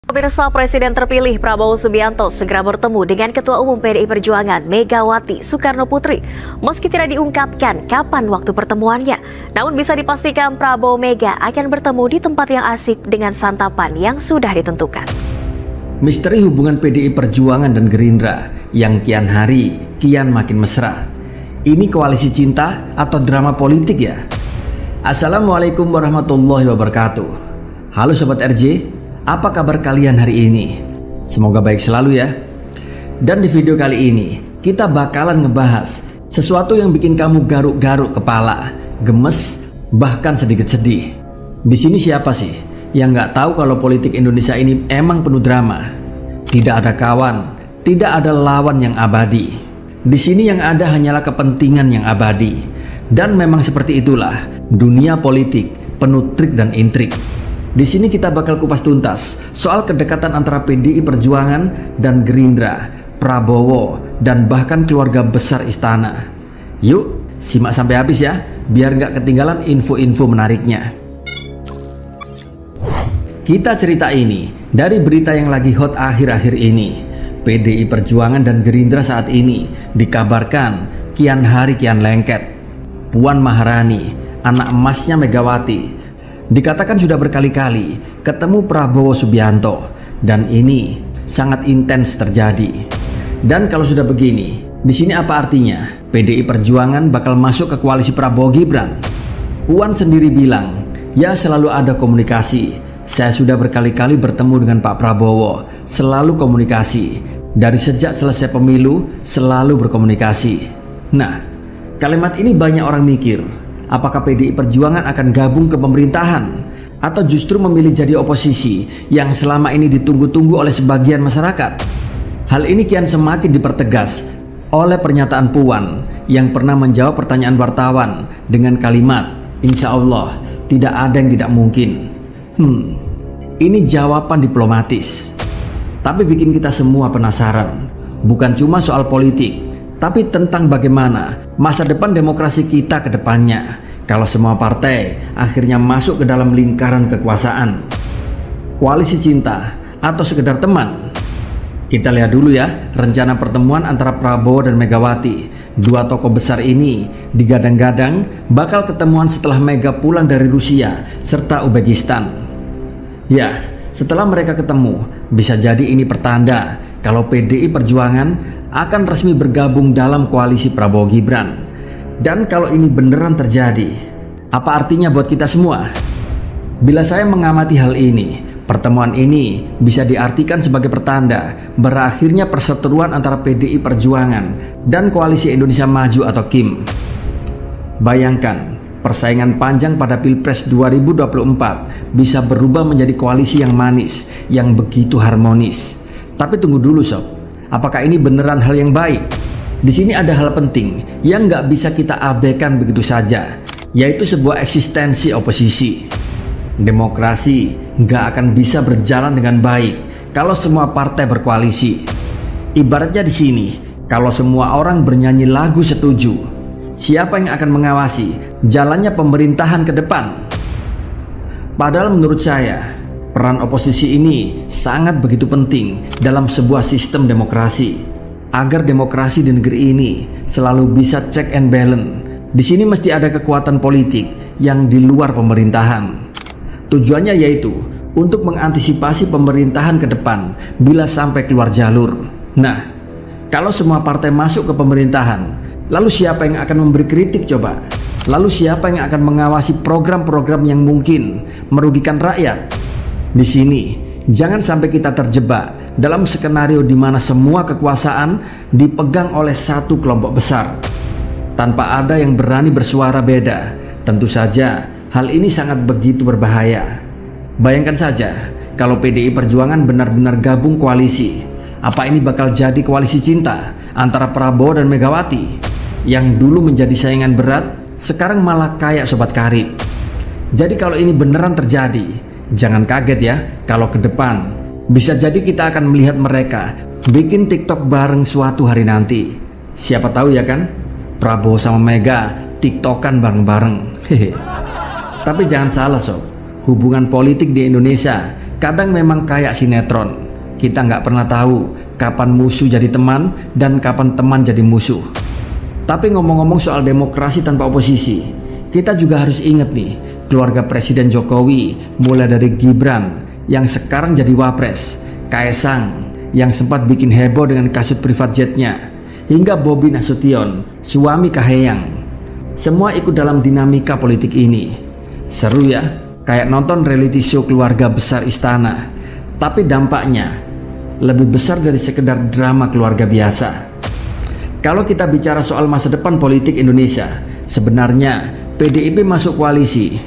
Pemirsa, Presiden terpilih Prabowo Subianto segera bertemu dengan Ketua Umum PDI Perjuangan Megawati Soekarno Putri. Meski tidak diungkapkan kapan waktu pertemuannya, namun bisa dipastikan Prabowo Mega akan bertemu di tempat yang asik dengan santapan yang sudah ditentukan. Misteri hubungan PDI Perjuangan dan Gerindra yang kian hari kian makin mesra. Ini koalisi cinta atau drama politik ya? Assalamualaikum warahmatullahi wabarakatuh. Halo Sobat RJ. Apa kabar kalian hari ini? Semoga baik selalu ya. Dan di video kali ini kita bakalan ngebahas sesuatu yang bikin kamu garuk-garuk kepala, gemes, bahkan sedikit sedih. Di sini siapa sih yang nggak tahu kalau politik Indonesia ini emang penuh drama? Tidak ada kawan, tidak ada lawan yang abadi. Di sini yang ada hanyalah kepentingan yang abadi. Dan memang seperti itulah dunia politik penuh trik dan intrik. Di sini kita bakal kupas tuntas soal kedekatan antara PDI Perjuangan dan Gerindra, Prabowo, dan bahkan keluarga besar istana. Yuk, simak sampai habis ya, biar nggak ketinggalan info-info menariknya. Kita cerita ini dari berita yang lagi hot akhir-akhir ini. PDI Perjuangan dan Gerindra saat ini dikabarkan kian hari kian lengket. Puan Maharani, anak emasnya Megawati, dikatakan sudah berkali-kali ketemu Prabowo Subianto, dan ini sangat intens terjadi. Dan kalau sudah begini, di sini apa artinya? PDI Perjuangan bakal masuk ke koalisi Prabowo Gibran. Puan sendiri bilang, ya selalu ada komunikasi. Saya sudah berkali-kali bertemu dengan Pak Prabowo, selalu komunikasi. Dari sejak selesai pemilu, selalu berkomunikasi. Nah, kalimat ini banyak orang mikir. Apakah PDI Perjuangan akan gabung ke pemerintahan atau justru memilih jadi oposisi yang selama ini ditunggu-tunggu oleh sebagian masyarakat? Hal ini kian semakin dipertegas oleh pernyataan Puan yang pernah menjawab pertanyaan wartawan dengan kalimat, "Insya Allah tidak ada yang tidak mungkin." Ini jawaban diplomatis, tapi bikin kita semua penasaran. Bukan cuma soal politik, tapi tentang bagaimana masa depan demokrasi kita ke depannya kalau semua partai akhirnya masuk ke dalam lingkaran kekuasaan. Koalisi cinta atau sekedar teman? Kita lihat dulu ya rencana pertemuan antara Prabowo dan Megawati. Dua tokoh besar ini digadang-gadang bakal ketemuan setelah Mega pulang dari Rusia serta Uzbekistan. Ya, setelah mereka ketemu, bisa jadi ini pertanda kalau PDI Perjuangan akan resmi bergabung dalam koalisi Prabowo Gibran. Dan kalau ini beneran terjadi, apa artinya buat kita semua? Bila saya mengamati hal ini, pertemuan ini bisa diartikan sebagai pertanda berakhirnya perseteruan antara PDI Perjuangan dan Koalisi Indonesia Maju atau KIM. Bayangkan, persaingan panjang pada Pilpres 2024 bisa berubah menjadi koalisi yang manis, yang begitu harmonis. Tapi tunggu dulu sob, apakah ini beneran hal yang baik? Di sini ada hal penting yang nggak bisa kita abaikan begitu saja, yaitu sebuah eksistensi oposisi. Demokrasi nggak akan bisa berjalan dengan baik kalau semua partai berkoalisi. Ibaratnya di sini, kalau semua orang bernyanyi lagu setuju, siapa yang akan mengawasi jalannya pemerintahan ke depan? Padahal menurut saya, peran oposisi ini sangat begitu penting dalam sebuah sistem demokrasi. Agar demokrasi di negeri ini selalu bisa check and balance, di sini mesti ada kekuatan politik yang di luar pemerintahan. Tujuannya yaitu untuk mengantisipasi pemerintahan ke depan bila sampai keluar jalur. Nah, kalau semua partai masuk ke pemerintahan, lalu siapa yang akan memberi kritik coba? Lalu siapa yang akan mengawasi program-program yang mungkin merugikan rakyat? Di sini jangan sampai kita terjebak dalam skenario di mana semua kekuasaan dipegang oleh satu kelompok besar tanpa ada yang berani bersuara beda. Tentu saja hal ini sangat begitu berbahaya. Bayangkan saja kalau PDI Perjuangan benar-benar gabung koalisi. Apa ini bakal jadi koalisi cinta antara Prabowo dan Megawati yang dulu menjadi saingan berat, sekarang malah kayak sobat karib. Jadi kalau ini beneran terjadi, jangan kaget ya kalau ke depan bisa jadi kita akan melihat mereka bikin TikTok bareng suatu hari nanti. Siapa tahu ya kan, Prabowo sama Mega TikTokan bareng-bareng. Tapi jangan salah sob, hubungan politik di Indonesia kadang memang kayak sinetron. Kita nggak pernah tahu kapan musuh jadi teman dan kapan teman jadi musuh. Tapi ngomong-ngomong soal demokrasi tanpa oposisi, kita juga harus ingat nih, keluarga Presiden Jokowi, mulai dari Gibran yang sekarang jadi wapres, Kaesang yang sempat bikin heboh dengan kasut privat jetnya, hingga Bobi Nasution, suami Kaheyang. Semua ikut dalam dinamika politik ini. Seru ya, kayak nonton reality show keluarga besar istana. Tapi dampaknya lebih besar dari sekedar drama keluarga biasa. Kalau kita bicara soal masa depan politik Indonesia, sebenarnya PDIP masuk koalisi.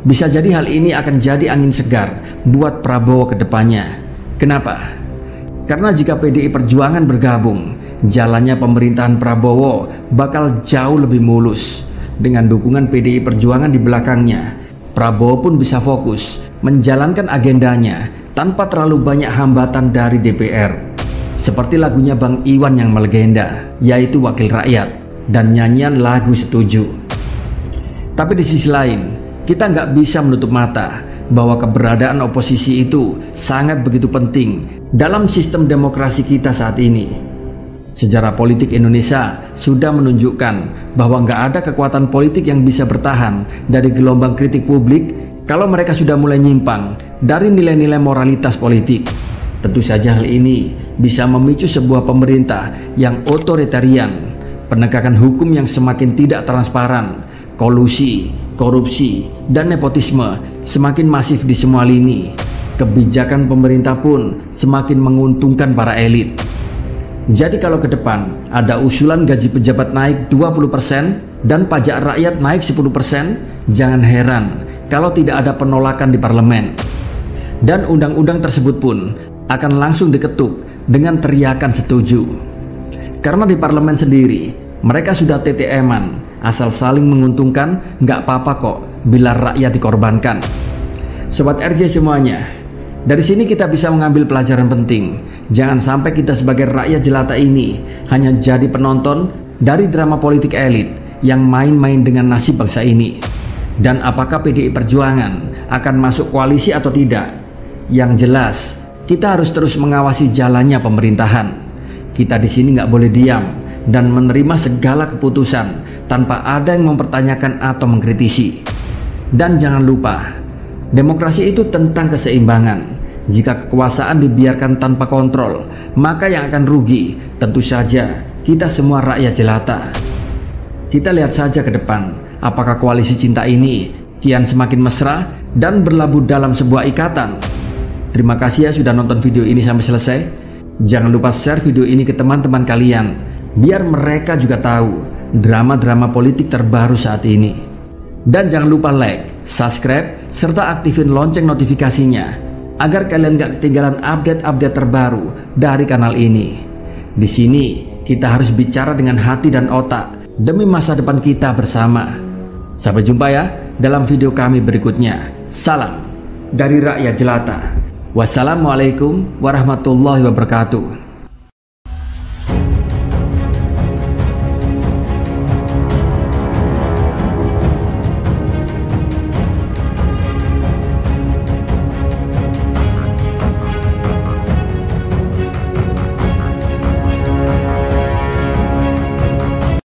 Bisa jadi hal ini akan jadi angin segar buat Prabowo ke depannya. Kenapa? Karena jika PDI Perjuangan bergabung, jalannya pemerintahan Prabowo bakal jauh lebih mulus. Dengan dukungan PDI Perjuangan di belakangnya, Prabowo pun bisa fokus menjalankan agendanya tanpa terlalu banyak hambatan dari DPR. Seperti lagunya Bang Iwan yang melegenda, yaitu Wakil Rakyat, dan nyanyian lagu Setuju. Tapi di sisi lain, kita nggak bisa menutup mata bahwa keberadaan oposisi itu sangat begitu penting dalam sistem demokrasi kita saat ini. Sejarah politik Indonesia sudah menunjukkan bahwa nggak ada kekuatan politik yang bisa bertahan dari gelombang kritik publik kalau mereka sudah mulai nyimpang dari nilai-nilai moralitas politik. Tentu saja hal ini bisa memicu sebuah pemerintah yang otoritarian, penegakan hukum yang semakin tidak transparan, kolusi, korupsi, dan nepotisme semakin masif di semua lini. Kebijakan pemerintah pun semakin menguntungkan para elit. Jadi kalau ke depan ada usulan gaji pejabat naik 20% dan pajak rakyat naik 10%, jangan heran kalau tidak ada penolakan di parlemen. Dan undang-undang tersebut pun akan langsung diketuk dengan teriakan setuju. Karena di parlemen sendiri mereka sudah TTM-an, asal saling menguntungkan, nggak apa-apa kok bila rakyat dikorbankan. Sobat RJ semuanya, dari sini kita bisa mengambil pelajaran penting. Jangan sampai kita sebagai rakyat jelata ini hanya jadi penonton dari drama politik elit yang main-main dengan nasib bangsa ini. Dan apakah PDI Perjuangan akan masuk koalisi atau tidak? Yang jelas, kita harus terus mengawasi jalannya pemerintahan. Kita di sini nggak boleh diam dan menerima segala keputusan tanpa ada yang mempertanyakan atau mengkritisi. Dan jangan lupa, demokrasi itu tentang keseimbangan. Jika kekuasaan dibiarkan tanpa kontrol, maka yang akan rugi tentu saja kita semua rakyat jelata. Kita lihat saja ke depan, apakah koalisi cinta ini kian semakin mesra dan berlabuh dalam sebuah ikatan. Terima kasih ya sudah nonton video ini sampai selesai. Jangan lupa share video ini ke teman-teman kalian, biar mereka juga tahu drama-drama politik terbaru saat ini. Dan jangan lupa like, subscribe, serta aktifin lonceng notifikasinya agar kalian gak ketinggalan update-update terbaru dari kanal ini. Di sini kita harus bicara dengan hati dan otak demi masa depan kita bersama. Sampai jumpa ya dalam video kami berikutnya. Salam dari rakyat jelata. Wassalamualaikum warahmatullahi wabarakatuh.